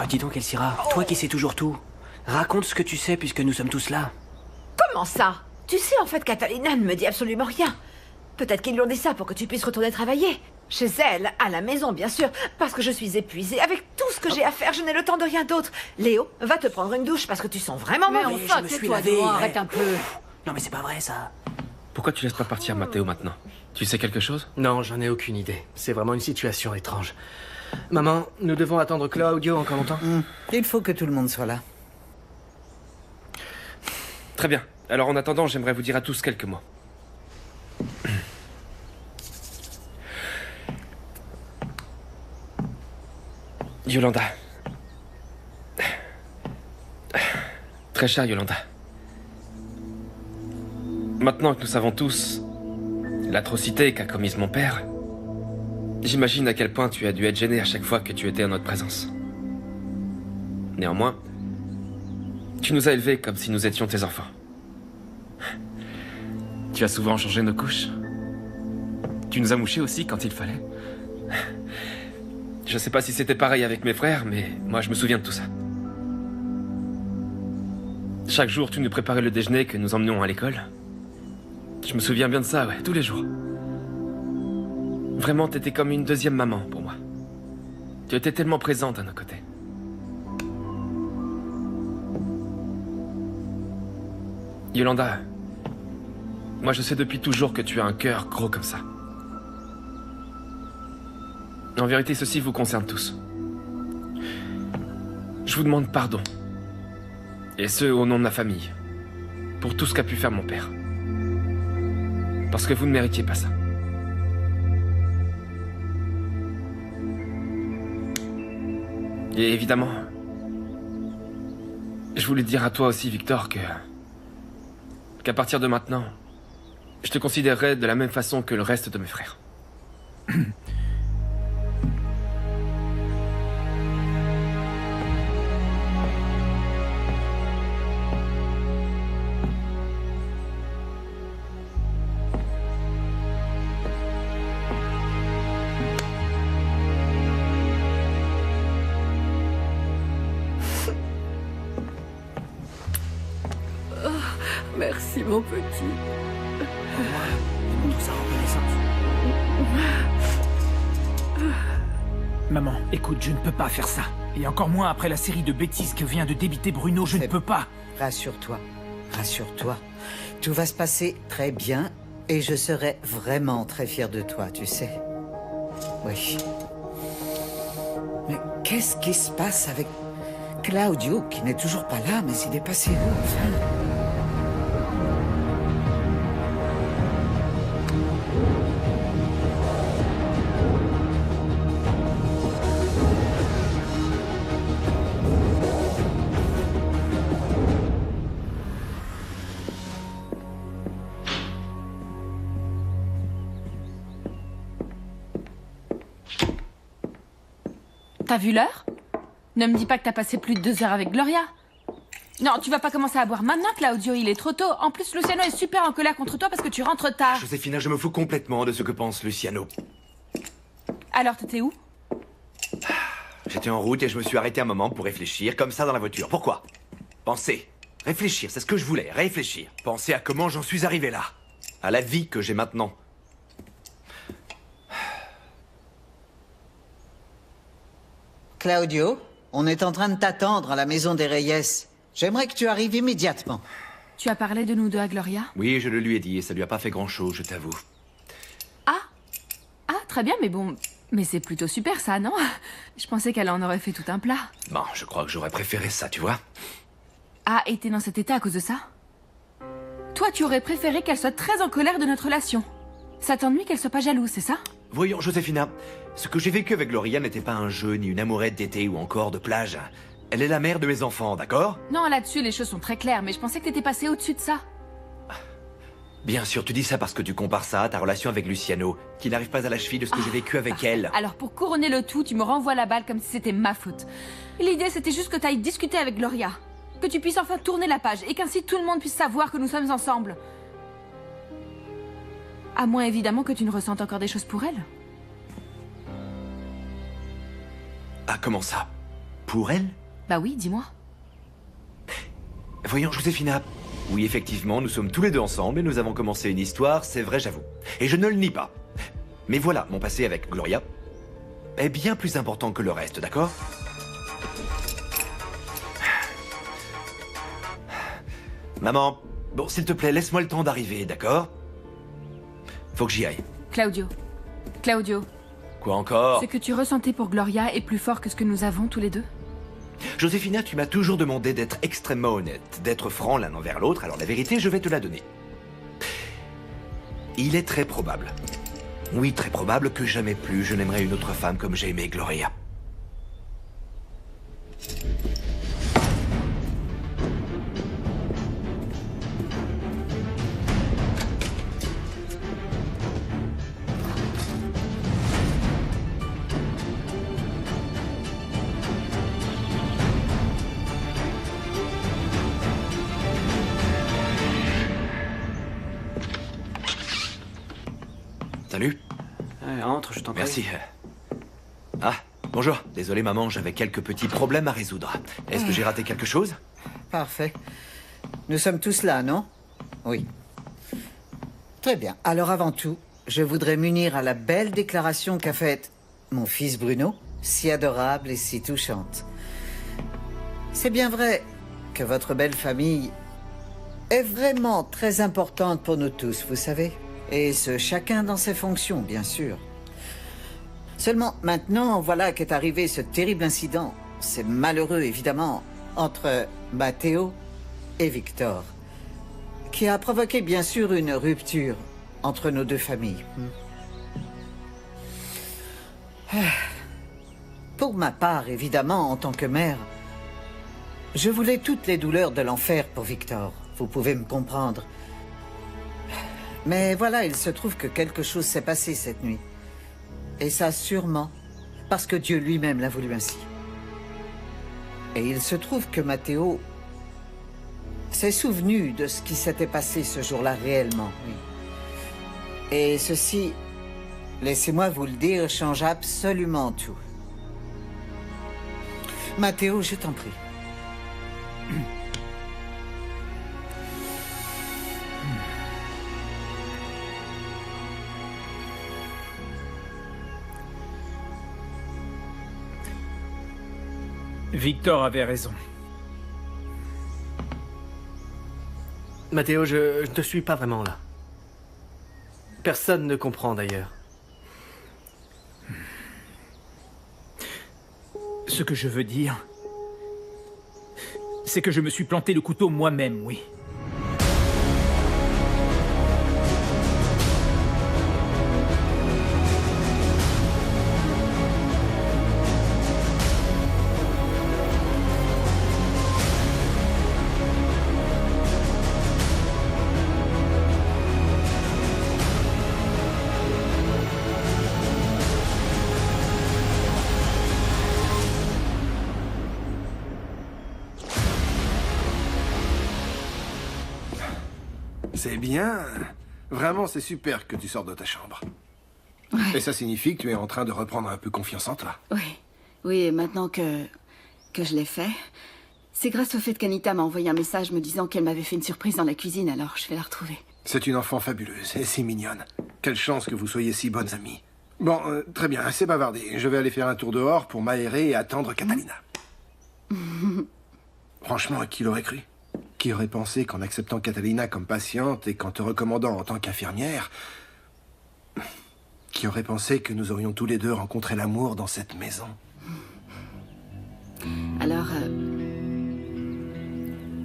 Ah, dis donc, Elsira, toi qui sais toujours tout, raconte ce que tu sais puisque nous sommes tous là. Comment ça? Tu sais, en fait, Catalina ne me dit absolument rien. Peut-être qu'ils lui ont dit ça pour que tu puisses retourner travailler. Chez elle, à la maison, bien sûr, parce que je suis épuisée. Avec tout ce que j'ai à faire, je n'ai le temps de rien d'autre. Léo, va te prendre une douche parce que tu sens vraiment Mais mauvais. enfin, je me suis tais-toi, lavé, Noah, ouais. arrête un peu. Non mais c'est pas vrai ça. Pourquoi tu laisses pas partir Matteo maintenant? Tu sais quelque chose? Non, j'en ai aucune idée. C'est vraiment une situation étrange. Maman, nous devons attendre Claudio encore longtemps? Il faut que tout le monde soit là. Très bien. Alors en attendant, j'aimerais vous dire à tous quelques mots. Yolanda. Très chère Yolanda. Maintenant que nous savons tous l'atrocité qu'a commise mon père, j'imagine à quel point tu as dû être gêné à chaque fois que tu étais en notre présence. Néanmoins, tu nous as élevés comme si nous étions tes enfants. Tu as souvent changé nos couches. Tu nous as mouchés aussi quand il fallait. Je sais pas si c'était pareil avec mes frères, mais moi je me souviens de tout ça. Chaque jour, tu nous préparais le déjeuner que nous emmenions à l'école. Je me souviens bien de ça, ouais, tous les jours. Vraiment, t'étais comme une deuxième maman pour moi. Tu étais tellement présente à nos côtés. Yolanda, moi je sais depuis toujours que tu as un cœur gros comme ça. En vérité, ceci vous concerne tous. Je vous demande pardon. Et ce, au nom de ma famille. Pour tout ce qu'a pu faire mon père. Parce que vous ne méritiez pas ça. Et évidemment, je voulais te dire à toi aussi, Victor, qu'à partir de maintenant, je te considérerai de la même façon que le reste de mes frères. Merci, mon petit. Montre sa reconnaissance. Maman, écoute, je ne peux pas faire ça. Et encore moins après la série de bêtises que vient de débiter Bruno, je ne peux pas. Rassure-toi, rassure-toi. Tout va se passer très bien et je serai vraiment très fier de toi, tu sais. Oui. Mais qu'est-ce qui se passe avec Claudio, qui n'est toujours pas là, mais il est passé où, enfin? T'as vu l'heure? Ne me dis pas que t'as passé plus de 2 heures avec Gloria. Non, tu vas pas commencer à boire maintenant, Claudio, il est trop tôt. En plus, Luciano est super en colère contre toi parce que tu rentres tard. Joséphina, je me fous complètement de ce que pense Luciano. Alors, t'étais où? J'étais en route et je me suis arrêté un moment pour réfléchir, comme ça dans la voiture. Pourquoi? Penser. Réfléchir, c'est ce que je voulais, réfléchir. Penser à comment j'en suis arrivé là. À la vie que j'ai maintenant. Claudio, on est en train de t'attendre à la maison des Reyes. J'aimerais que tu arrives immédiatement. Tu as parlé de nous deux à Gloria? Oui, je le lui ai dit et ça lui a pas fait grand-chose, je t'avoue. Ah, très bien, mais bon... Mais c'est plutôt super, ça, non? Je pensais qu'elle en aurait fait tout un plat. Bon, je crois que j'aurais préféré ça, tu vois. Ah, et t'es dans cet état à cause de ça? Toi, tu aurais préféré qu'elle soit très en colère de notre relation. Ça t'ennuie qu'elle soit pas jalouse, c'est ça? Voyons, Joséphina, ce que j'ai vécu avec Gloria n'était pas un jeu, ni une amourette d'été ou encore de plage. Elle est la mère de mes enfants, d'accord? Non, là-dessus, les choses sont très claires, mais je pensais que t'étais passé au-dessus de ça. Bien sûr, tu dis ça parce que tu compares ça à ta relation avec Luciano, qui n'arrive pas à la cheville de ce que j'ai vécu avec elle. Alors, pour couronner le tout, tu me renvoies la balle comme si c'était ma faute. L'idée, c'était juste que t'ailles discuter avec Gloria. Que tu puisses enfin tourner la page, et qu'ainsi tout le monde puisse savoir que nous sommes ensemble. À moins, évidemment, que tu ne ressentes encore des choses pour elle. Ah, comment ça? pour elle? Bah oui, dis-moi. Voyons, Joséphina. Oui, effectivement, nous sommes tous les deux ensemble et nous avons commencé une histoire, c'est vrai, j'avoue. Et je ne le nie pas. Mais voilà, mon passé avec Gloria est bien plus important que le reste, d'accord? Maman, bon, s'il te plaît, laisse-moi le temps d'arriver, d'accord? Faut que j'y aille. Claudio. Claudio, Quoi encore? ce que tu ressentais pour Gloria est plus fort que ce que nous avons tous les deux? Joséphina, tu m'as toujours demandé d'être extrêmement honnête, d'être franc l'un envers l'autre, alors la vérité, je vais te la donner. Il est très probable, oui, très probable que jamais plus je n'aimerai une autre femme comme j'ai aimé Gloria. Salut. Ouais, entre, je t'en prie. Merci. Ah, bonjour. Désolé maman, j'avais quelques petits problèmes à résoudre. Est-ce que j'ai raté quelque chose? Parfait. Nous sommes tous là, non? Oui. Très bien. Alors avant tout, je voudrais m'unir à la belle déclaration qu'a faite mon fils Bruno, si adorable et si touchante. C'est bien vrai que votre belle famille est vraiment très importante pour nous tous, vous savez. Et ce, chacun dans ses fonctions, bien sûr. Seulement, maintenant, voilà qu'est arrivé ce terrible incident. C'est malheureux, évidemment, entre Matteo et Victor, qui a provoqué, bien sûr, une rupture entre nos deux familles. Pour ma part, évidemment, en tant que mère, je voulais toutes les douleurs de l'enfer pour Victor. Vous pouvez me comprendre. Mais voilà, il se trouve que quelque chose s'est passé cette nuit. Et ça sûrement parce que Dieu lui-même l'a voulu ainsi. Et il se trouve que Matteo s'est souvenu de ce qui s'était passé ce jour-là réellement, oui. Et ceci, laissez-moi vous le dire, change absolument tout. Matteo, je t'en prie. Victor avait raison. Matteo, je ne te suis pas vraiment là. Personne ne comprend d'ailleurs. Ce que je veux dire, c'est que je me suis planté le couteau moi-même, oui. C'est bien. Vraiment, c'est super que tu sortes de ta chambre. Ouais. Et ça signifie que tu es en train de reprendre un peu confiance en toi. Oui, et maintenant que je l'ai fait, c'est grâce au fait qu'Anita m'a envoyé un message me disant qu'elle m'avait fait une surprise dans la cuisine, alors je vais la retrouver. C'est une enfant fabuleuse et si mignonne. Quelle chance que vous soyez si bonnes amies. Bon, très bien, assez bavardé. Je vais aller faire un tour dehors pour m'aérer et attendre Catalina. Franchement, qui l'aurait cru? Qui aurait pensé qu'en acceptant Catalina comme patiente et qu'en te recommandant en tant qu'infirmière... Qui aurait pensé que nous aurions tous les deux rencontré l'amour dans cette maison? Alors,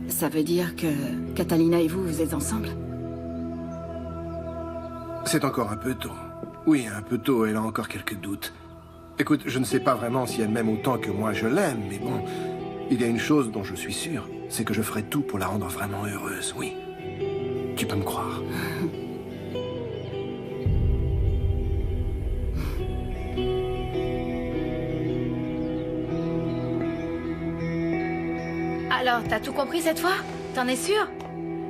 ça veut dire que Catalina et vous êtes ensemble? C'est encore un peu tôt. Oui, un peu tôt, elle a encore quelques doutes. Écoute, je ne sais pas vraiment si elle m'aime autant que moi je l'aime, mais bon... Il y a une chose dont je suis sûr, c'est que je ferai tout pour la rendre vraiment heureuse, oui. Tu peux me croire. Alors, t'as tout compris cette fois? T'en es sûr?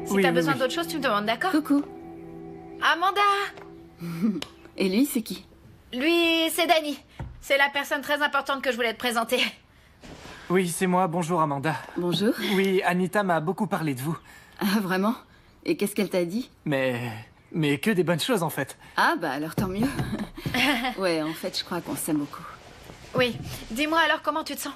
Si Oui, t'as oui, besoin oui. d'autre chose, tu me demandes, d'accord? Coucou. Amanda! Et lui, c'est qui? Lui, c'est Danny. C'est la personne très importante que je voulais te présenter. Oui, c'est moi. Bonjour, Amanda. Bonjour. Oui, Anita m'a beaucoup parlé de vous. Ah, vraiment? Et qu'est-ce qu'elle t'a dit? Mais que des bonnes choses, en fait. Ah, bah alors tant mieux. Ouais, en fait, je crois qu'on s'aime beaucoup. Oui. Dis-moi alors, comment tu te sens?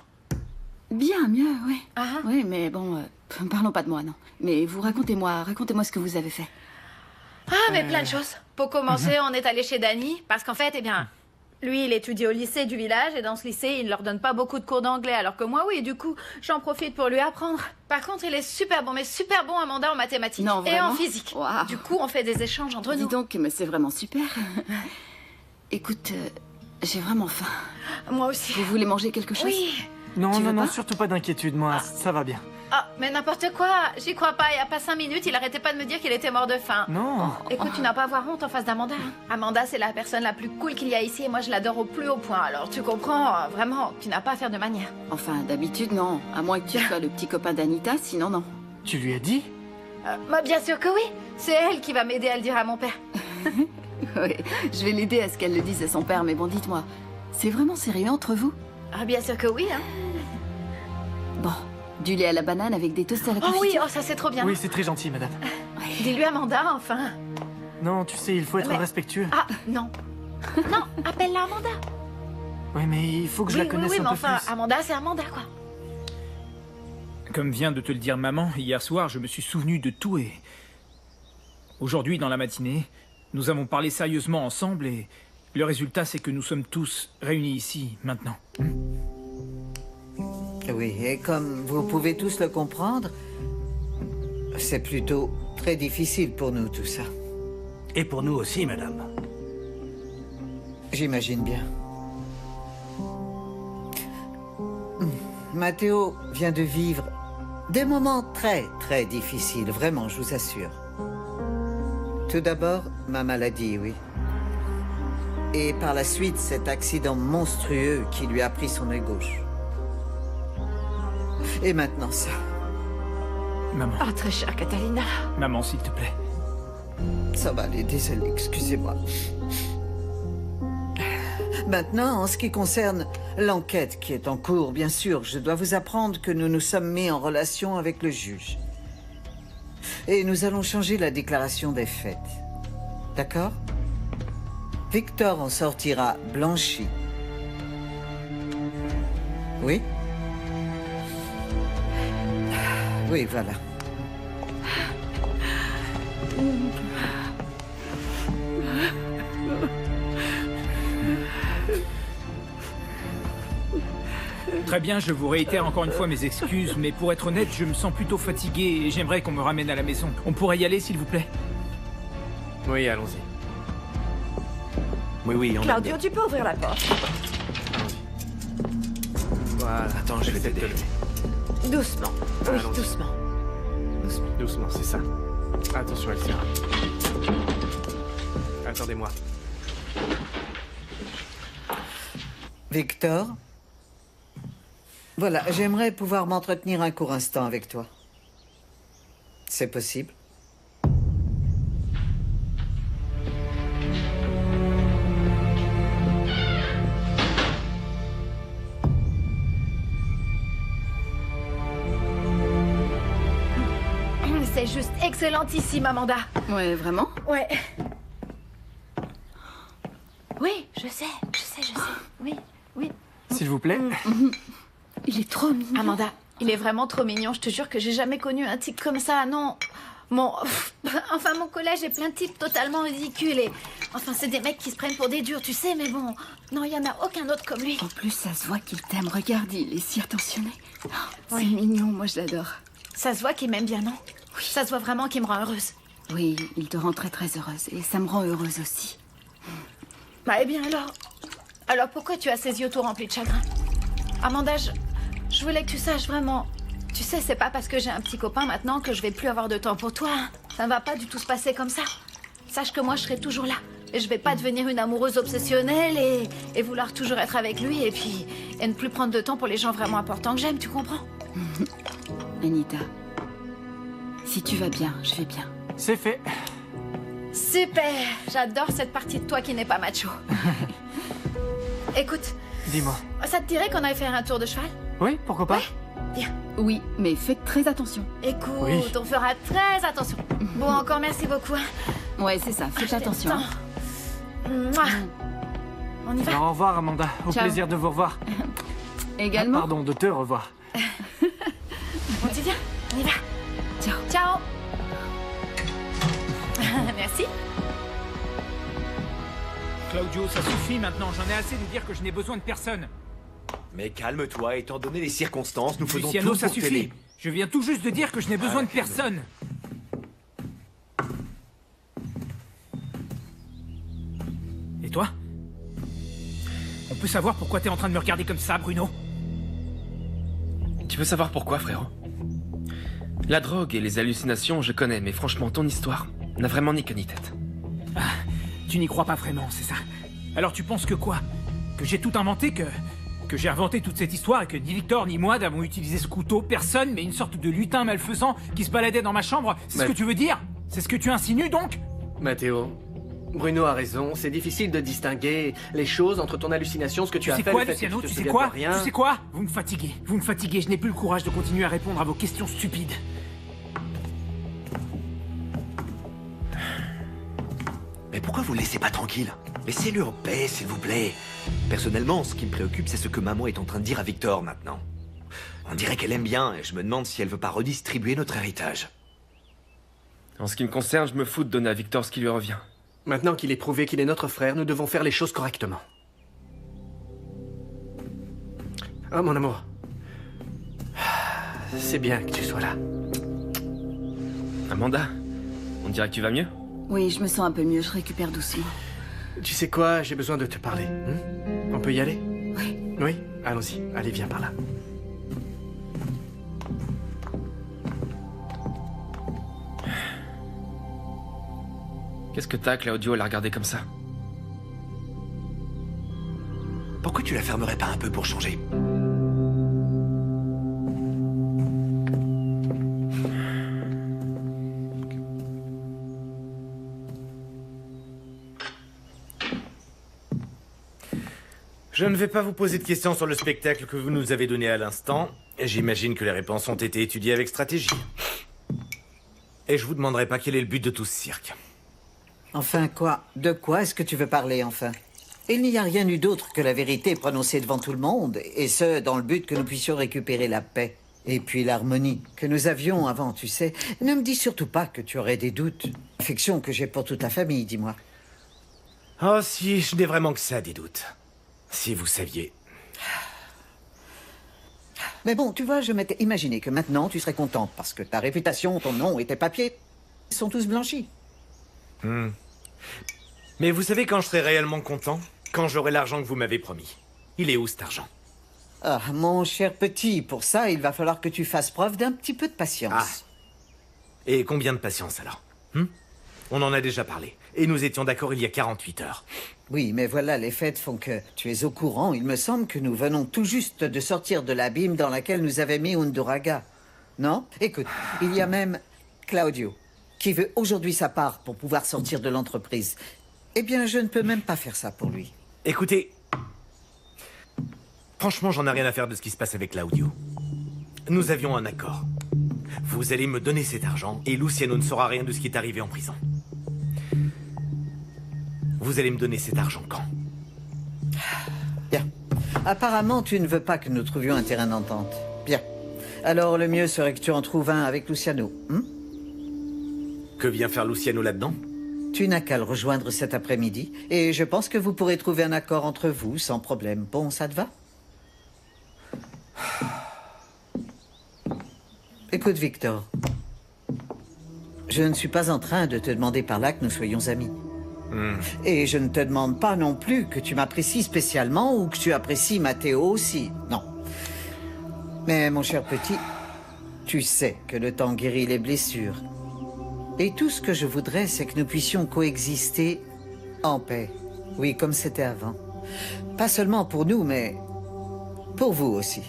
Bien, mieux, oui. Ah. Oui, mais bon, parlons pas de moi, non. Mais vous, racontez-moi ce que vous avez fait. Ah, mais plein de choses. Pour commencer, on est allé chez Danny, parce qu'en fait, eh bien, lui, il étudie au lycée du village, et dans ce lycée, il ne leur donne pas beaucoup de cours d'anglais, alors que moi, oui, du coup, j'en profite pour lui apprendre. Par contre, il est super bon, mais super bon, Amanda, en mathématiques. Non, et vraiment? en physique. Waouh. Du coup, on fait des échanges entre Dis nous. donc, mais c'est vraiment super. Écoute, j'ai vraiment faim. Moi aussi. Vous voulez manger quelque chose? Oui. Non, Tu non, veux non, pas? surtout pas d'inquiétude, moi, ça va bien. Ah, mais n'importe quoi. J'y crois pas. Il y a pas 5 minutes, il arrêtait pas de me dire qu'il était mort de faim. Non. Écoute, tu n'as pas à avoir honte en face d'Amanda. Hein. Amanda, c'est la personne la plus cool qu'il y a ici et moi, je l'adore au plus haut point. Alors, tu comprends, vraiment, tu n'as pas à faire de manière. Enfin, d'habitude, non. À moins que tu sois le petit copain d'Anita, sinon non. Tu lui as dit? Bah, bien sûr que oui. C'est elle qui va m'aider à le dire à mon père. Oui, je vais l'aider à ce qu'elle le dise à son père, mais bon, dites-moi, c'est vraiment sérieux entre vous? Ah, bien sûr que oui, hein. Bon, du lait à la banane avec des toasts à la Oh confiture. oui, oh, ça c'est trop bien. Oui, c'est très gentil, madame. Dis-lui Amanda, enfin. Non, tu sais, il faut être Mais- respectueux. Ah, non. Non, appelle-la Amanda. Oui, mais il faut que je Oui, la connaisse oui, un mais peu enfin, plus. Amanda, c'est Amanda, quoi. Comme vient de te le dire maman, hier soir, je me suis souvenu de tout et... Aujourd'hui, dans la matinée, nous avons parlé sérieusement ensemble et le résultat, c'est que nous sommes tous réunis ici, maintenant. Oui, et comme vous pouvez tous le comprendre, c'est plutôt très difficile pour nous tout ça. Et pour nous aussi, madame. J'imagine bien. Matteo vient de vivre des moments très, très difficiles, vraiment, je vous assure. Tout d'abord, ma maladie, oui. Et par la suite, cet accident monstrueux qui lui a pris son œil gauche. Et maintenant ça. Maman, Oh, très chère Catalina. maman, s'il te plaît. Ça va aller, désolé, excusez-moi. Maintenant, en ce qui concerne l'enquête qui est en cours, bien sûr, je dois vous apprendre que nous nous sommes mis en relation avec le juge. Et nous allons changer la déclaration des faits. D'accord? Victor en sortira blanchi. Oui? Oui, voilà. Très bien, je vous réitère encore une fois mes excuses, mais pour être honnête, je me sens plutôt fatigué et j'aimerais qu'on me ramène à la maison. On pourrait y aller, s'il vous plaît? Oui, allons-y. Oui, oui, on Claudio, tu peux ouvrir la porte. Voilà. Attends, je vais t'aider. Doucement. Oui, Allons-y. doucement. Doucement, c'est ça. Attention, Elsa. Attendez-moi. Victor? Voilà, j'aimerais pouvoir m'entretenir un court instant avec toi. C'est possible? C'est juste excellentissime, Amanda. Ouais, vraiment? Ouais. Oui, je sais. Oui, oui. S'il vous plaît. Il est trop mignon. Amanda, il est vraiment trop mignon. Je te jure que j'ai jamais connu un type comme ça. Non. Mon... Enfin, mon collège est plein de types totalement ridicules. Et... Enfin, c'est des mecs qui se prennent pour des durs, tu sais, mais bon. Non, il y en a aucun autre comme lui. En plus, ça se voit qu'il t'aime. Regarde, il est si attentionné. Oh, c'est mignon, moi je l'adore. Ça se voit qu'il m'aime bien, non? Oui. Ça se voit vraiment qu'il me rend heureuse. Oui, il te rend très très heureuse. Et ça me rend heureuse aussi. Bah, eh bien alors... Alors pourquoi tu as ces yeux tout remplis de chagrin? Amanda, je voulais que tu saches vraiment... Tu sais, c'est pas parce que j'ai un petit copain maintenant que je vais plus avoir de temps pour toi. Hein. Ça ne va pas du tout se passer comme ça. Sache que moi, je serai toujours là. Et je vais pas devenir une amoureuse obsessionnelle et vouloir toujours être avec lui et puis... Et ne plus prendre de temps pour les gens vraiment importants que j'aime, tu comprends? Anita, si tu vas bien, je vais bien. C'est fait. Super! J'adore cette partie de toi qui n'est pas macho. Écoute, Dis-moi. Ça te dirait qu'on aille faire un tour de cheval? Oui, pourquoi pas? Viens. Oui, mais faites très attention. Écoute, Oui. on fera très attention. Bon, encore merci beaucoup. Hein. Ouais, c'est ça, faites attention. Mouah. On y va? Alors, au revoir, Amanda. Au Ciao. plaisir de vous revoir. Également. Pardon, de te revoir. On dit viens, on y va. Ciao. Ciao. Merci. Claudio, ça suffit maintenant. J'en ai assez de dire que je n'ai besoin de personne. Mais calme-toi, étant donné les circonstances, nous faisons Luciano, tout ça pour suffit. t'aider. Je viens tout juste de dire que je n'ai besoin de personne. Et toi? On peut savoir pourquoi t'es en train de me regarder comme ça, Bruno? Tu veux savoir pourquoi, frérot? La drogue et les hallucinations, je connais, mais franchement, ton histoire n'a vraiment ni queue ni tête. Ah, tu n'y crois pas vraiment, c'est ça? Alors tu penses que quoi? Que j'ai tout inventé, que j'ai inventé toute cette histoire et que ni Victor ni moi n'avons utilisé ce couteau, personne, mais une sorte de lutin malfaisant qui se baladait dans ma chambre? C'est ce que tu veux dire? C'est ce que tu insinues donc? Mathéo, Bruno a raison. C'est difficile de distinguer les choses entre ton hallucination, ce que tu as Tu sais fait, quoi, le fait que Luciano? tu te Tu sais souviens quoi? de rien. Tu sais quoi? Vous me fatiguez. Vous me fatiguez. Je n'ai plus le courage de continuer à répondre à vos questions stupides. Mais pourquoi vous le laissez pas tranquille? Laissez-le en paix, s'il vous plaît. Personnellement, ce qui me préoccupe, c'est ce que maman est en train de dire à Victor maintenant. On dirait qu'elle aime bien, et je me demande si elle veut pas redistribuer notre héritage. En ce qui me concerne, je me fous de donner à Victor ce qui lui revient. Maintenant qu'il est prouvé qu'il est notre frère, nous devons faire les choses correctement. Oh, mon amour. C'est bien que tu sois là. Amanda, on dirait que tu vas mieux? Oui, je me sens un peu mieux, je récupère doucement. Tu sais quoi? J'ai besoin de te parler. On peut y aller? Oui. Oui? Allons-y. Allez, viens par là. Qu'est-ce que t'as, Claudio, à la regarder comme ça? Pourquoi tu la fermerais pas un peu pour changer? Je ne vais pas vous poser de questions sur le spectacle que vous nous avez donné à l'instant. J'imagine que les réponses ont été étudiées avec stratégie. Et je vous demanderai pas quel est le but de tout ce cirque. Enfin quoi? De quoi est-ce que tu veux parler, enfin? Il n'y a rien eu d'autre que la vérité prononcée devant tout le monde, et ce, dans le but que nous puissions récupérer la paix. Et puis l'harmonie que nous avions avant, tu sais. Ne me dis surtout pas que tu aurais des doutes. L'affection que j'ai pour toute la famille, dis-moi. Oh si, je n'ai vraiment que ça, des doutes. Si vous saviez. Mais bon, tu vois, je m'étais imaginé que maintenant tu serais contente parce que ta réputation, ton nom et tes papiers sont tous blanchis. Mais vous savez quand je serai réellement content? Quand j'aurai l'argent que vous m'avez promis. Il est où cet argent? Ah, mon cher petit, pour ça, il va falloir que tu fasses preuve d'un petit peu de patience. Ah. Et combien de patience alors? On en a déjà parlé. Et nous étions d'accord il y a 48 heures. Oui, mais voilà, les faits font que tu es au courant. Il me semble que nous venons tout juste de sortir de l'abîme dans laquelle nous avait mis Unduraga. Non? Écoute, il y a même Claudio, qui veut aujourd'hui sa part pour pouvoir sortir de l'entreprise. Eh bien, je ne peux même pas faire ça pour lui. Écoutez, franchement, j'en ai rien à faire de ce qui se passe avec Claudio. Nous avions un accord. Vous allez me donner cet argent et Luciano ne saura rien de ce qui est arrivé en prison. Vous allez me donner cet argent quand? Bien. Apparemment, tu ne veux pas que nous trouvions un terrain d'entente. Bien. Alors, le mieux serait que tu en trouves un avec Luciano. Que vient faire Luciano là-dedans? Tu n'as qu'à le rejoindre cet après-midi, et je pense que vous pourrez trouver un accord entre vous sans problème. Bon, ça te va? Écoute, Victor. Je ne suis pas en train de te demander par là que nous soyons amis. Et je ne te demande pas non plus que tu m'apprécies spécialement ou que tu apprécies Mathéo aussi. Non. Mais mon cher petit, tu sais que le temps guérit les blessures. Et tout ce que je voudrais, c'est que nous puissions coexister en paix. Oui, comme c'était avant. Pas seulement pour nous, mais pour vous aussi.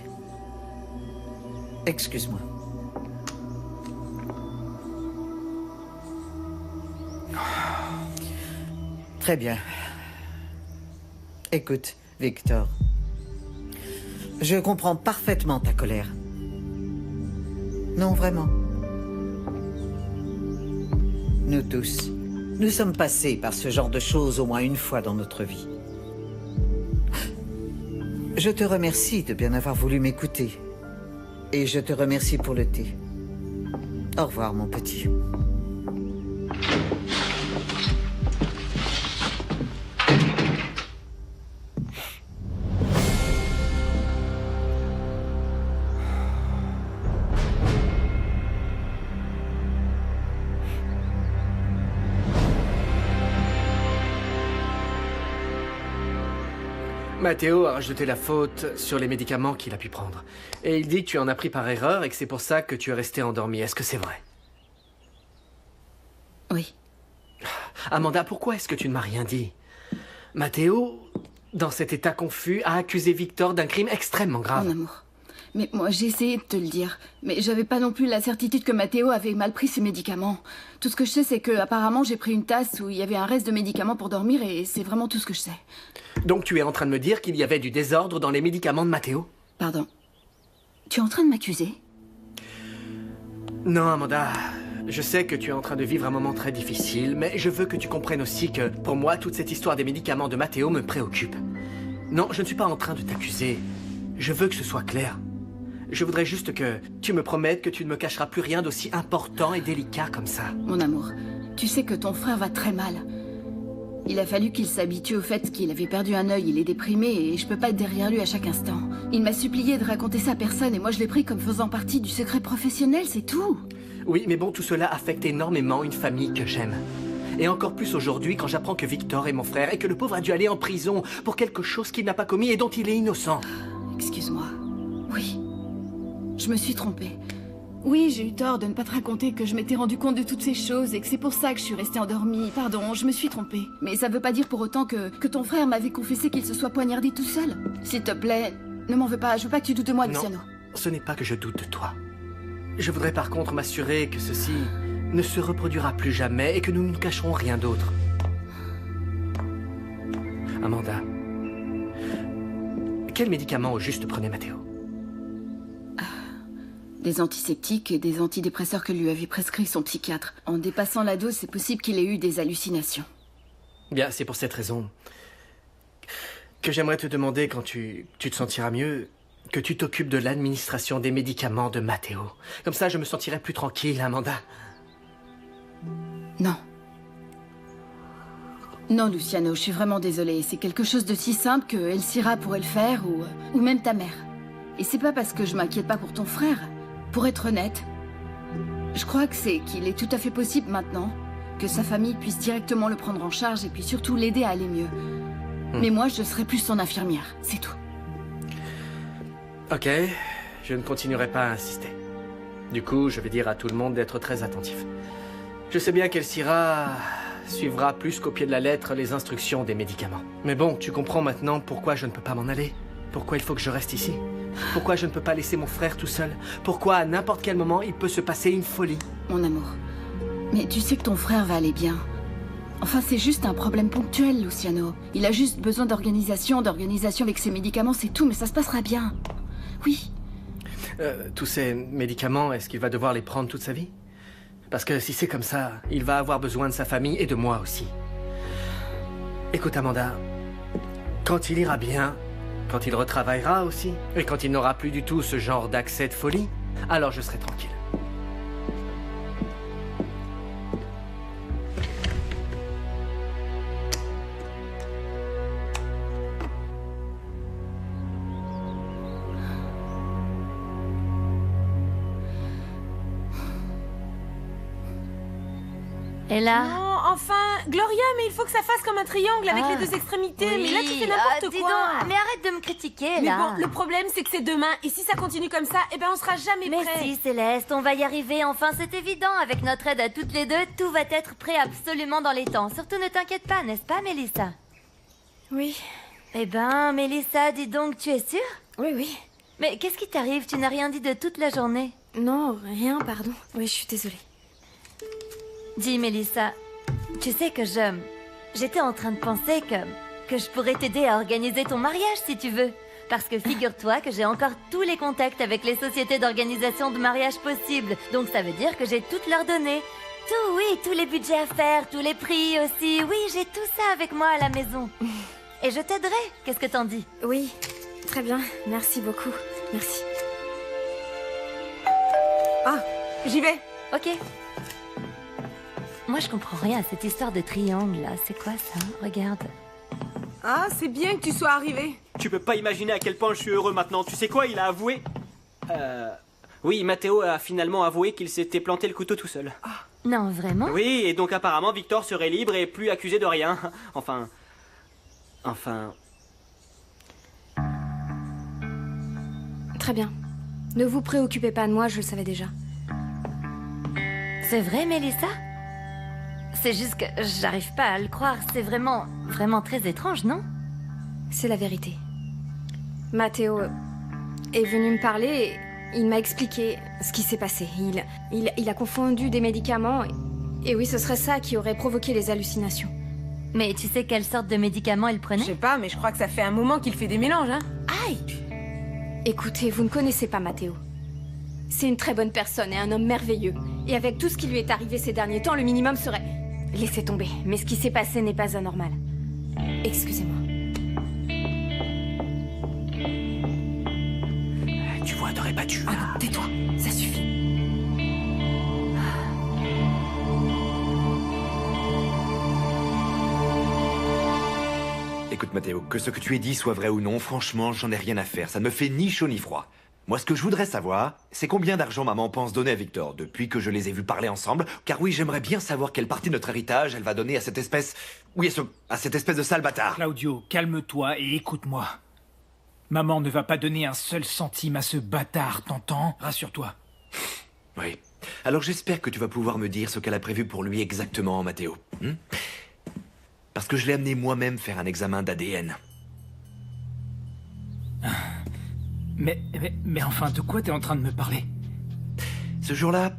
Excuse-moi. Très bien. Écoute, Victor, Je comprends parfaitement ta colère. Non, vraiment. Nous tous, nous sommes passés par ce genre de choses au moins une fois dans notre vie. Je te remercie de bien avoir voulu m'écouter. Et je te remercie pour le thé. Au revoir, mon petit. Matteo a rajouté la faute sur les médicaments qu'il a pu prendre. Et il dit que tu en as pris par erreur et que c'est pour ça que tu es resté endormi. Est-ce que c'est vrai? Oui. Amanda, pourquoi est-ce que tu ne m'as rien dit? Matteo, dans cet état confus, a accusé Victor d'un crime extrêmement grave. Mon amour. Mais moi, j'ai essayé de te le dire. Mais j'avais pas non plus la certitude que Matteo avait mal pris ses médicaments. Tout ce que je sais, c'est que apparemment j'ai pris une tasse où il y avait un reste de médicaments pour dormir et c'est vraiment tout ce que je sais. Donc tu es en train de me dire qu'il y avait du désordre dans les médicaments de Matteo? Pardon. Tu es en train de m'accuser? Non, Amanda. Je sais que tu es en train de vivre un moment très difficile, mais je veux que tu comprennes aussi que, pour moi, toute cette histoire des médicaments de Matteo me préoccupe. Non, je ne suis pas en train de t'accuser. Je veux que ce soit clair. Je voudrais juste que tu me promettes que tu ne me cacheras plus rien d'aussi important et délicat comme ça. Mon amour, tu sais que ton frère va très mal. Il a fallu qu'il s'habitue au fait qu'il avait perdu un œil, il est déprimé et je peux pas être derrière lui à chaque instant. Il m'a supplié de raconter ça à personne et moi je l'ai pris comme faisant partie du secret professionnel, c'est tout. Oui, mais bon, tout cela affecte énormément une famille que j'aime. Et encore plus aujourd'hui quand j'apprends que Victor est mon frère et que le pauvre a dû aller en prison pour quelque chose qu'il n'a pas commis et dont il est innocent. Excuse-moi. Oui. Je me suis trompée. Oui, j'ai eu tort de ne pas te raconter que je m'étais rendu compte de toutes ces choses et que c'est pour ça que je suis restée endormie. Pardon, je me suis trompée. Mais ça veut pas dire pour autant que ton frère m'avait confessé qu'il se soit poignardé tout seul. S'il te plaît, ne m'en veux pas. Je veux pas que tu doutes de moi, Luciano. Non, ce n'est pas que je doute de toi. Je voudrais par contre m'assurer que ceci ne se reproduira plus jamais et que nous ne cacherons rien d'autre. Amanda, quels médicaments au juste prenait Matteo? Des antiseptiques et des antidépresseurs que lui avait prescrit son psychiatre. En dépassant la dose, c'est possible qu'il ait eu des hallucinations. Bien, c'est pour cette raison que j'aimerais te demander, quand tu te sentiras mieux, que tu t'occupes de l'administration des médicaments de Matteo. Comme ça, je me sentirai plus tranquille, Amanda. Non. Non, Luciano, je suis vraiment désolée. C'est quelque chose de si simple que Elsira pourrait le faire, ou même ta mère. Et c'est pas parce que je m'inquiète pas pour ton frère. Pour être honnête, je crois que c'est qu'il est tout à fait possible maintenant que sa famille puisse directement le prendre en charge et puis surtout l'aider à aller mieux. Mais moi, je serai plus son infirmière, c'est tout. Ok, je ne continuerai pas à insister. Du coup, je vais dire à tout le monde d'être très attentif. Je sais bien qu'Elsira suivra plus qu'au pied de la lettre les instructions des médicaments. Mais bon, tu comprends maintenant pourquoi je ne peux pas m'en aller? Pourquoi il faut que je reste ici? Pourquoi je ne peux pas laisser mon frère tout seul? Pourquoi à n'importe quel moment il peut se passer une folie? Mon amour, mais tu sais que ton frère va aller bien. Enfin, c'est juste un problème ponctuel, Luciano. Il a juste besoin d'organisation avec ses médicaments, c'est tout, mais ça se passera bien. Oui. Tous ces médicaments, est-ce qu'il va devoir les prendre toute sa vie? Parce que si c'est comme ça, il va avoir besoin de sa famille et de moi aussi. Écoute, Amanda, quand il ira bien, quand il retravaillera aussi, et quand il n'aura plus du tout ce genre d'accès de folie, alors je serai tranquille. Et là? Non, enfin, Gloria, mais il faut que ça fasse comme un triangle avec les deux extrémités. Oui. Mais là, tu fais n'importe Dis quoi. donc, mais arrête de me critiquer, Mais là. bon, le problème, c'est que c'est demain. Et si ça continue comme ça, eh ben, on sera jamais Mais prêts. si, Céleste, on va y arriver. Enfin, c'est évident. Avec notre aide à toutes les deux, tout va être prêt absolument dans les temps. Surtout, ne t'inquiète pas, n'est-ce pas, Mélissa? Oui. Eh ben, Mélissa, dis donc, tu es sûre? Oui, oui. Mais qu'est-ce qui t'arrive? Tu n'as rien dit de toute la journée. Non, rien, pardon. Oui, je suis désolée. Dis, Mélissa, tu sais que j'étais en train de penser que je pourrais t'aider à organiser ton mariage, si tu veux. Parce que figure-toi que j'ai encore tous les contacts avec les sociétés d'organisation de mariage possibles. Donc ça veut dire que j'ai toutes leurs données. Tout, oui, tous les budgets à faire, tous les prix aussi. Oui, j'ai tout ça avec moi à la maison. Et je t'aiderai. Qu'est-ce que t'en dis? Oui, très bien. Merci beaucoup. Merci. Ah, j'y vais. Ok. Moi, je comprends rien à cette histoire de triangle, là. C'est quoi, ça? Regarde. Ah, c'est bien que tu sois arrivé. Tu peux pas imaginer à quel point je suis heureux maintenant. Tu sais quoi, il a avoué... Oui, Matteo a finalement avoué qu'il s'était planté le couteau tout seul. Non, vraiment? Oui, et donc apparemment Victor serait libre et plus accusé de rien. Enfin... Très bien. Ne vous préoccupez pas de moi, je le savais déjà. C'est vrai, Mélissa? C'est juste que j'arrive pas à le croire. C'est vraiment très étrange, non? C'est la vérité. Matteo est venu me parler et il m'a expliqué ce qui s'est passé. Il a confondu des médicaments et oui, ce serait ça qui aurait provoqué les hallucinations. Mais tu sais quelle sorte de médicaments il prenait? Je sais pas, mais je crois que ça fait un moment qu'il fait des mélanges, hein. Aïe! Écoutez, vous ne connaissez pas Matteo. C'est une très bonne personne et un homme merveilleux. Et avec tout ce qui lui est arrivé ces derniers temps, le minimum serait... Laissez tomber, mais ce qui s'est passé n'est pas anormal. Excusez-moi. Tu vois, t'aurais pas dû... Ah, tais-toi, ça suffit. Écoute, Matteo, que ce que tu aies dit soit vrai ou non, franchement, j'en ai rien à faire. Ça ne me fait ni chaud ni froid. Moi, ce que je voudrais savoir, c'est combien d'argent maman pense donner à Victor depuis que je les ai vus parler ensemble. Car oui, j'aimerais bien savoir quelle partie de notre héritage elle va donner à cette espèce... Oui, à cette espèce de sale bâtard. Claudio, calme-toi et écoute-moi. Maman ne va pas donner un seul centime à ce bâtard, t'entends? Rassure-toi. Oui. Alors j'espère que tu vas pouvoir me dire ce qu'elle a prévu pour lui exactement, Matteo. Parce que je l'ai amené moi-même faire un examen d'ADN. Mais enfin, de quoi t'es en train de me parler? Ce jour-là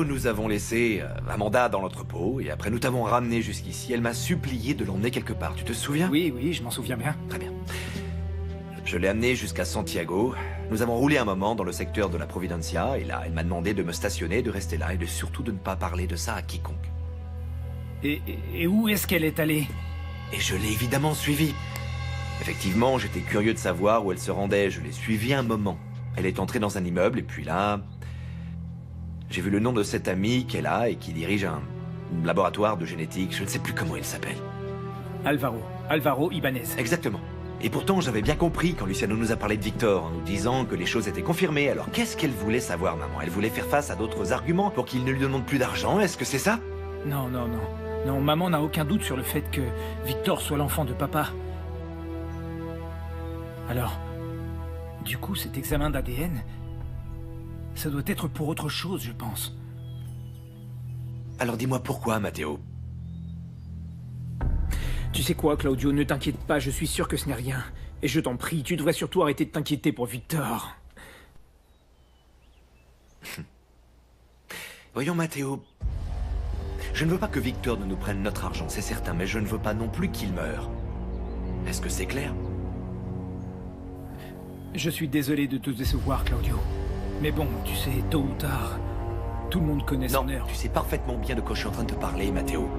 où nous avons laissé Amanda dans l'entrepôt, et après nous t'avons ramené jusqu'ici, elle m'a supplié de l'emmener quelque part. Tu te souviens? Oui, je m'en souviens bien. Très bien. Je l'ai amené jusqu'à Santiago. Nous avons roulé un moment dans le secteur de la Providencia, et là, elle m'a demandé de me stationner, de rester là, et surtout de ne pas parler de ça à quiconque. Et où est-ce qu'elle est allée? Et je l'ai évidemment suivie. Effectivement, j'étais curieux de savoir où elle se rendait. Je l'ai suivie un moment. Elle est entrée dans un immeuble, et puis là... J'ai vu le nom de cet ami qu'elle a et qui dirige un laboratoire de génétique. Je ne sais plus comment il s'appelle. Alvaro Ibanez. Exactement. Et pourtant, j'avais bien compris quand Luciano nous a parlé de Victor, en nous disant que les choses étaient confirmées. Alors qu'est-ce qu'elle voulait savoir, maman? Elle voulait faire face à d'autres arguments pour qu'il ne lui demande plus d'argent. Est-ce que c'est ça? Non, maman n'a aucun doute sur le fait que Victor soit l'enfant de papa. Alors, du coup, cet examen d'ADN, ça doit être pour autre chose, je pense. Alors dis-moi pourquoi, Matteo? Tu sais quoi, Claudio, ne t'inquiète pas, je suis sûr que ce n'est rien. Et je t'en prie, tu devrais surtout arrêter de t'inquiéter pour Victor. Voyons, Matteo. Je ne veux pas que Victor ne nous prenne notre argent, c'est certain, mais je ne veux pas non plus qu'il meure. Est-ce que c'est clair? Je suis désolé de te décevoir, Claudio. Mais bon, tu sais, tôt ou tard, tout le monde connaît son heure. Non, tu sais parfaitement bien de quoi je suis en train de te parler, Matteo.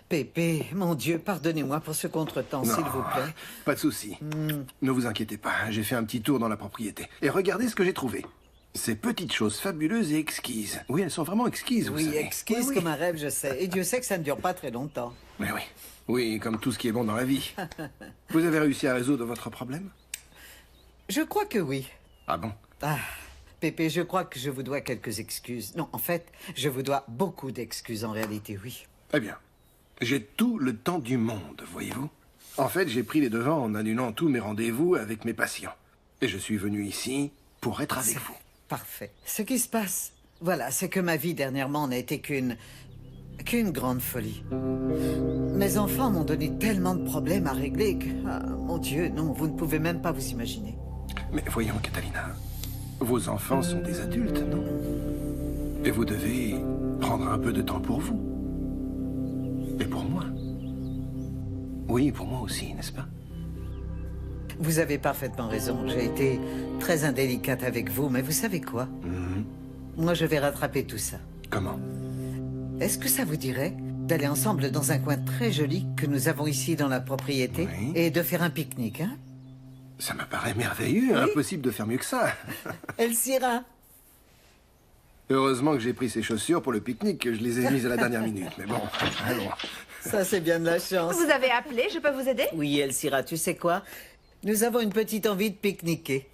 Pépé, mon Dieu, pardonnez-moi pour ce contretemps, s'il vous plaît. Pas de souci. Ne vous inquiétez pas, j'ai fait un petit tour dans la propriété. Et regardez ce que j'ai trouvé. Ces petites choses fabuleuses et exquises. Oui, elles sont vraiment exquises, vous savez. Oui, exquise comme un rêve, je sais. Et Dieu sait que ça ne dure pas très longtemps. Mais oui. Oui, comme tout ce qui est bon dans la vie. Vous avez réussi à résoudre votre problème? Je crois que oui. Ah bon? Ah, Pépé, je crois que je vous dois quelques excuses. Non, en fait, je vous dois beaucoup d'excuses en réalité, oui. Eh bien, j'ai tout le temps du monde, voyez-vous. En fait, j'ai pris les devants en annulant tous mes rendez-vous avec mes patients. Et je suis venu ici pour être avec vous. Parfait. Ce qui se passe, voilà, c'est que ma vie dernièrement n'a été qu'une qu'une grande folie. Mes enfants m'ont donné tellement de problèmes à régler que... Ah, mon Dieu, non, vous ne pouvez même pas vous imaginer. Mais voyons, Catalina, vos enfants sont des adultes, non? Et vous devez prendre un peu de temps pour vous. Et pour moi. Oui, pour moi aussi, n'est-ce pas? Vous avez parfaitement raison. J'ai été très indélicate avec vous, mais vous savez quoi? Moi, je vais rattraper tout ça. Comment? Est-ce que ça vous dirait d'aller ensemble dans un coin très joli que nous avons ici dans la propriété et de faire un pique-nique, hein? Ça me paraît merveilleux, impossible de faire mieux que ça. Elcira. Heureusement que j'ai pris ces chaussures pour le pique-nique, que je les ai mises à la dernière minute. Mais bon, allons. Ça, c'est bien de la chance. Vous avez appelé, je peux vous aider? Oui, Elcira, tu sais quoi? Nous avons une petite envie de pique-niquer.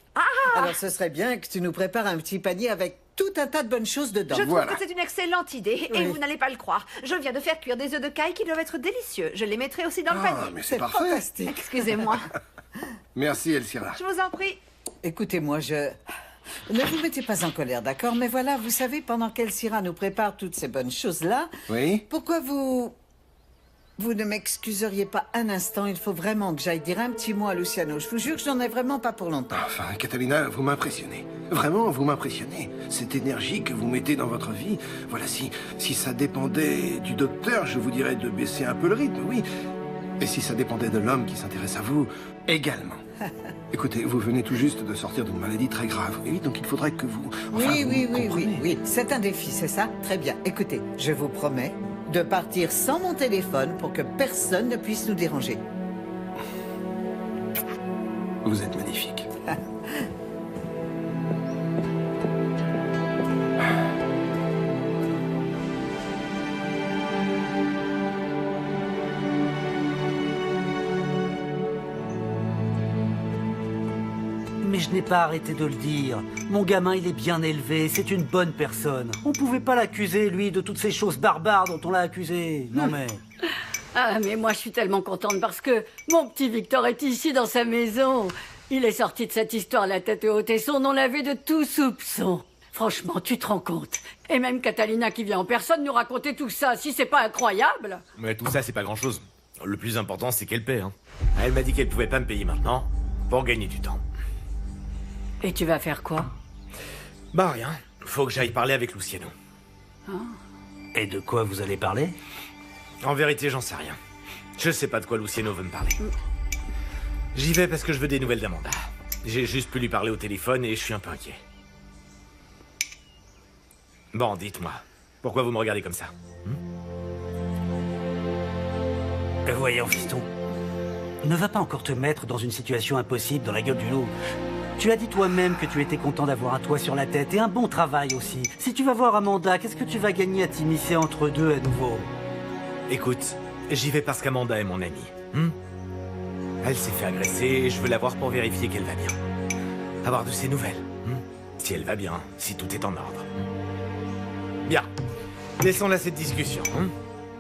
Alors, ce serait bien que tu nous prépares un petit panier avec tout un tas de bonnes choses dedans. Je trouve que c'est une excellente idée, et Oui. vous n'allez pas le croire. Je viens de faire cuire des œufs de caille qui doivent être délicieux. Je les mettrai aussi dans le panier. mais c'est parfait. fantastique. Excusez-moi. Merci, Elcira. Je vous en prie. Écoutez-moi, ne vous mettez pas en colère, d'accord? Mais voilà, vous savez, pendant qu'Elcira nous prépare toutes ces bonnes choses-là, Oui? pourquoi vous ne m'excuseriez pas un instant? Il faut vraiment que j'aille dire un petit mot à Luciano. Je vous jure que j'en ai vraiment pas pour longtemps. Enfin, Catalina, vous m'impressionnez. Vraiment, vous m'impressionnez. Cette énergie que vous mettez dans votre vie, voilà, si ça dépendait du docteur, je vous dirais de baisser un peu le rythme, oui. Et si ça dépendait de l'homme qui s'intéresse à vous, également. Écoutez, vous venez tout juste de sortir d'une maladie très grave. Oui, donc il faudrait que vous... Enfin, Oui. C'est un défi, c'est ça? Très bien. Écoutez, je vous promets de partir sans mon téléphone pour que personne ne puisse nous déranger. Vous êtes magnifique. Mais je n'ai pas arrêté de le dire. Mon gamin, il est bien élevé, c'est une bonne personne. On pouvait pas l'accuser, lui, de toutes ces choses barbares dont on l'a accusé. Non mais... Ah, mais moi, je suis tellement contente parce que mon petit Victor est ici dans sa maison. Il est sorti de cette histoire la tête haute et son nom lavé de tout soupçon. Franchement, tu te rends compte? Et même Catalina qui vient en personne nous raconter tout ça, si c'est pas incroyable? Mais tout ça, c'est pas grand-chose. Le plus important, c'est qu'elle paie, hein. Elle m'a dit qu'elle pouvait pas me payer maintenant, pour gagner du temps. Et tu vas faire quoi? Bah rien. Faut que j'aille parler avec Luciano. Et de quoi vous allez parler? En vérité, j'en sais rien. Je sais pas de quoi Luciano veut me parler. J'y vais parce que je veux des nouvelles d'Amanda. J'ai juste pu lui parler au téléphone et je suis un peu inquiet. Bon, dites-moi, pourquoi vous me regardez comme ça? Voyons, fiston. Ne va pas encore te mettre dans une situation impossible dans la gueule du loup. Tu as dit toi-même que tu étais content d'avoir un toit sur la tête et un bon travail aussi. Si tu vas voir Amanda, qu'est-ce que tu vas gagner à t'immiscer entre deux à nouveau? Écoute, j'y vais parce qu'Amanda est mon amie. Elle s'est fait agresser et je veux la voir pour vérifier qu'elle va bien. Avoir de ses nouvelles. Si elle va bien, si tout est en ordre. Bien. Laissons là cette discussion.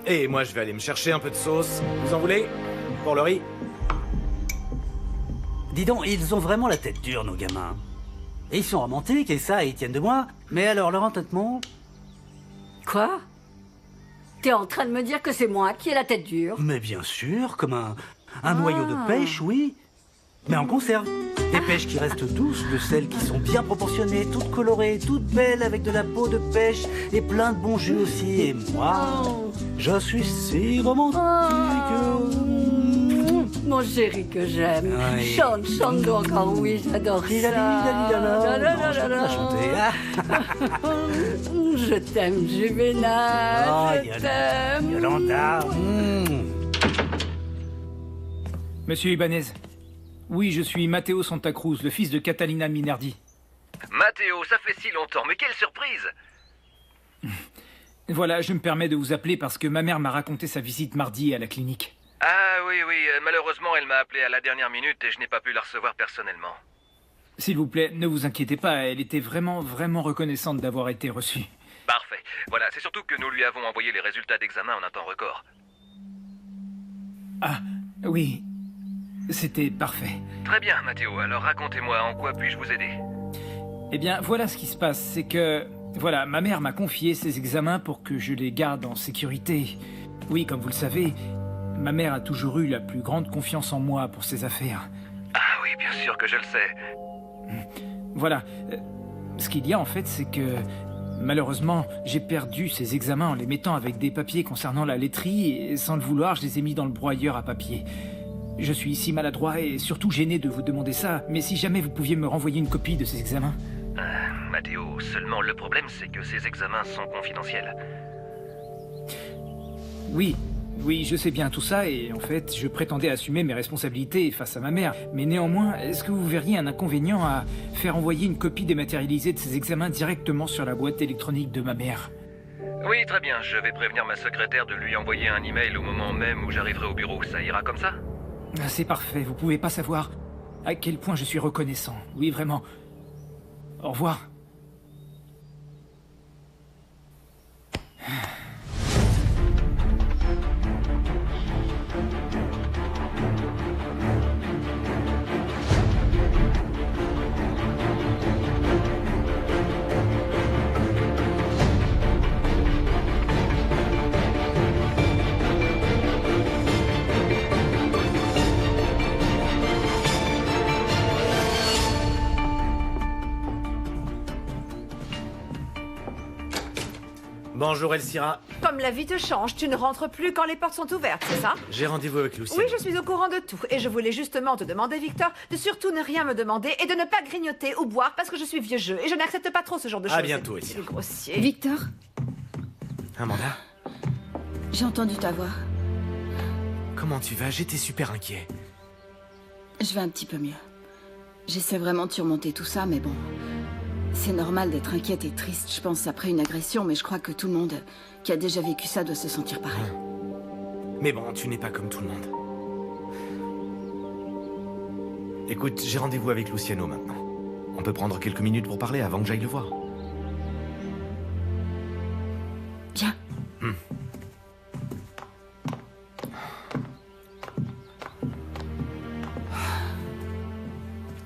Et moi, je vais aller me chercher un peu de sauce. Vous en voulez? Pour le riz? Dis donc, ils ont vraiment la tête dure, nos gamins. Et ils sont romantiques, et ça, ils tiennent de moi. Mais alors, leur entêtement... Quoi? T'es en train de me dire que c'est moi qui ai la tête dure? Mais bien sûr, comme un noyau de pêche, oui. Mais en conserve. Des pêches qui restent douces, de celles qui sont bien proportionnées, toutes colorées, toutes belles, avec de la peau de pêche et plein de bons jus aussi. Et moi, je suis si romantique. Mon chéri que j'aime. Oui. Chante encore, oui, j'adore ça. Je t'aime, Juvénal, je t'aime. Yolanda. Monsieur Ibanez. Oui, je suis Matteo Santa Cruz, le fils de Catalina Minardi. Matteo, ça fait si longtemps, mais quelle surprise! Voilà, je me permets de vous appeler parce que ma mère m'a raconté sa visite mardi à la clinique. Ah oui, malheureusement, elle m'a appelé à la dernière minute et je n'ai pas pu la recevoir personnellement. S'il vous plaît, ne vous inquiétez pas, elle était vraiment reconnaissante d'avoir été reçue. Parfait. Voilà, c'est surtout que nous lui avons envoyé les résultats d'examen en un temps record. Ah, oui. C'était parfait. Très bien, Matteo. Alors racontez-moi, en quoi puis-je vous aider? Eh bien, voilà ce qui se passe, c'est que... Voilà, ma mère m'a confié ces examens pour que je les garde en sécurité. Oui, comme vous le savez, ma mère a toujours eu la plus grande confiance en moi pour ses affaires. Ah oui, bien sûr que je le sais. Voilà. Ce qu'il y a en fait, c'est que malheureusement, j'ai perdu ces examens en les mettant avec des papiers concernant la laiterie et sans le vouloir, je les ai mis dans le broyeur à papier. Je suis ici maladroit et surtout gêné de vous demander ça, mais si jamais vous pouviez me renvoyer une copie de ces examens. Matteo, seulement le problème c'est que ces examens sont confidentiels. Oui, je sais bien tout ça et en fait, je prétendais assumer mes responsabilités face à ma mère. Mais néanmoins, est-ce que vous verriez un inconvénient à faire envoyer une copie dématérialisée de ces examens directement sur la boîte électronique de ma mère? Oui, très bien, je vais prévenir ma secrétaire de lui envoyer un email au moment même où j'arriverai au bureau. Ça ira comme ça? C'est parfait, vous pouvez pas savoir à quel point je suis reconnaissant. Oui, vraiment. Au revoir. Bonjour Elsira. Comme la vie te change, tu ne rentres plus quand les portes sont ouvertes, c'est ça? J'ai rendez-vous avec Luciano. Oui, je suis au courant de tout. Et je voulais justement te demander, Victor, de surtout ne rien me demander et de ne pas grignoter ou boire parce que je suis vieux jeu et je n'accepte pas trop ce genre de choses. À bientôt, Elsira. C'est grossier. Victor, Amanda, j'ai entendu ta voix. comment tu vas? J'étais super inquiet. Je vais un petit peu mieux. J'essaie vraiment de surmonter tout ça, mais bon... C'est normal d'être inquiète et triste, je pense, après une agression, mais je crois que tout le monde qui a déjà vécu ça doit se sentir pareil. Mais bon, tu n'es pas comme tout le monde. Écoute, j'ai rendez-vous avec Luciano maintenant. On peut prendre quelques minutes pour parler avant que j'aille le voir. Viens.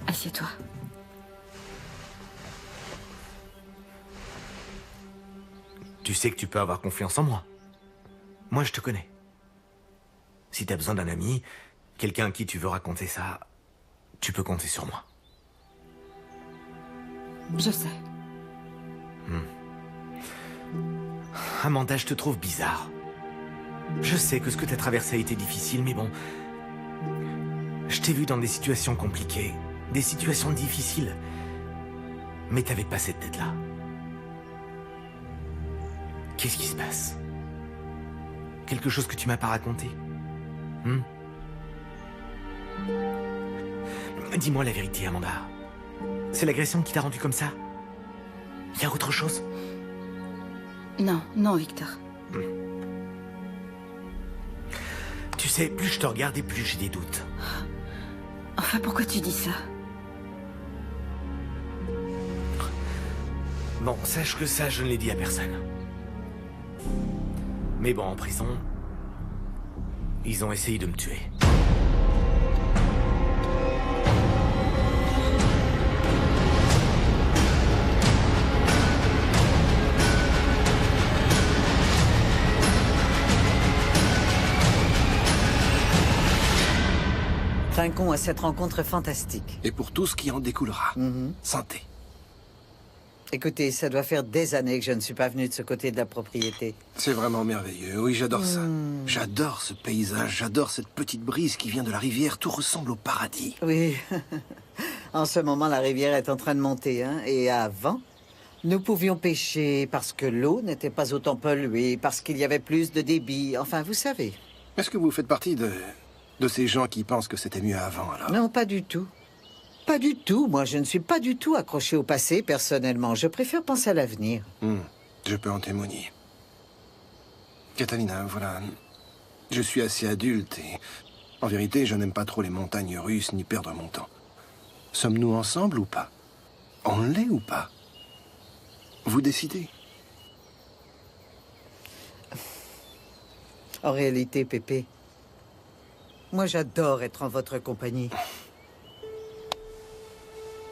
Assieds-toi. Tu sais que tu peux avoir confiance en moi. Moi, je te connais. Si t'as besoin d'un ami, quelqu'un à qui tu veux raconter ça, tu peux compter sur moi. Je sais. Amanda, je te trouve bizarre. Je sais que ce que t'as traversé a été difficile, mais bon... Je t'ai vu dans des situations compliquées, des situations difficiles. Mais t'avais pas cette tête-là. Qu'est-ce qui se passe? Quelque chose que tu m'as pas raconté? Dis-moi la vérité, Amanda. C'est l'agression qui t'a rendu comme ça? Il y a autre chose? Non, non, Victor. Tu sais, plus je te regarde et plus j'ai des doutes. Enfin, pourquoi tu dis ça? Bon, sache que ça, je ne l'ai dit à personne. Mais bon, en prison, ils ont essayé de me tuer. Trinquons à cette rencontre fantastique. Et pour tout ce qui en découlera. Santé. Écoutez, ça doit faire des années que je ne suis pas venu de ce côté de la propriété. C'est vraiment merveilleux. Oui, j'adore ça. J'adore ce paysage, j'adore cette petite brise qui vient de la rivière. Tout ressemble au paradis. Oui. En ce moment, la rivière est en train de monter, hein. Et avant, nous pouvions pêcher parce que l'eau n'était pas autant polluée, parce qu'il y avait plus de débit. Enfin, vous savez. Est-ce que vous faites partie de ces gens qui pensent que c'était mieux avant, alors? Non, pas du tout. Pas du tout. Moi, je ne suis pas du tout accroché au passé, personnellement. Je préfère penser à l'avenir. Je peux en témoigner. Catalina, voilà. Je suis assez adulte et... En vérité, je n'aime pas trop les montagnes russes ni perdre mon temps. Sommes-nous ensemble ou pas? On l'est ou pas? Vous décidez. En réalité, Pépé, moi, j'adore être en votre compagnie.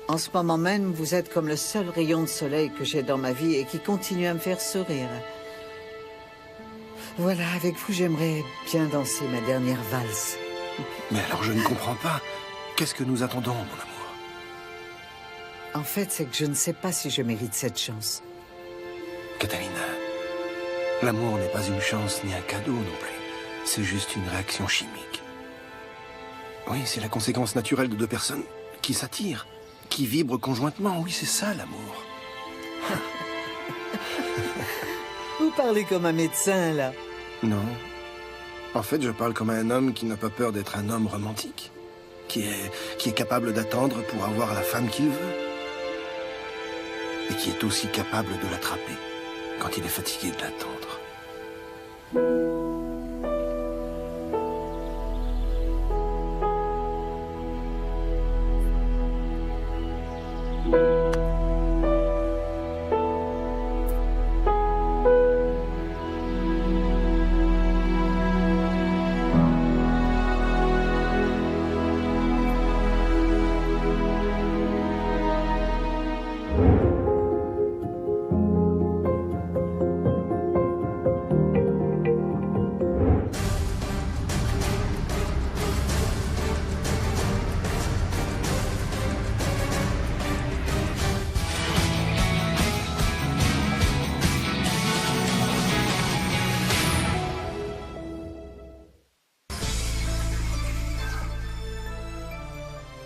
En ce moment même, vous êtes comme le seul rayon de soleil que j'ai dans ma vie et qui continue à me faire sourire. Voilà, avec vous, j'aimerais bien danser ma dernière valse. Mais alors je ne comprends pas. Qu'est-ce que nous attendons, mon amour? En fait, c'est que je ne sais pas si je mérite cette chance. Catalina, l'amour n'est pas une chance ni un cadeau non plus. C'est juste une réaction chimique. Oui, c'est la conséquence naturelle de deux personnes qui s'attirent, qui vibrent conjointement. Oui, c'est ça l'amour. Vous parlez comme un médecin, là. Non. En fait, je parle comme un homme qui n'a pas peur d'être un homme romantique. Qui est capable d'attendre pour avoir la femme qu'il veut. Et qui est aussi capable de l'attraper quand il est fatigué de l'attendre.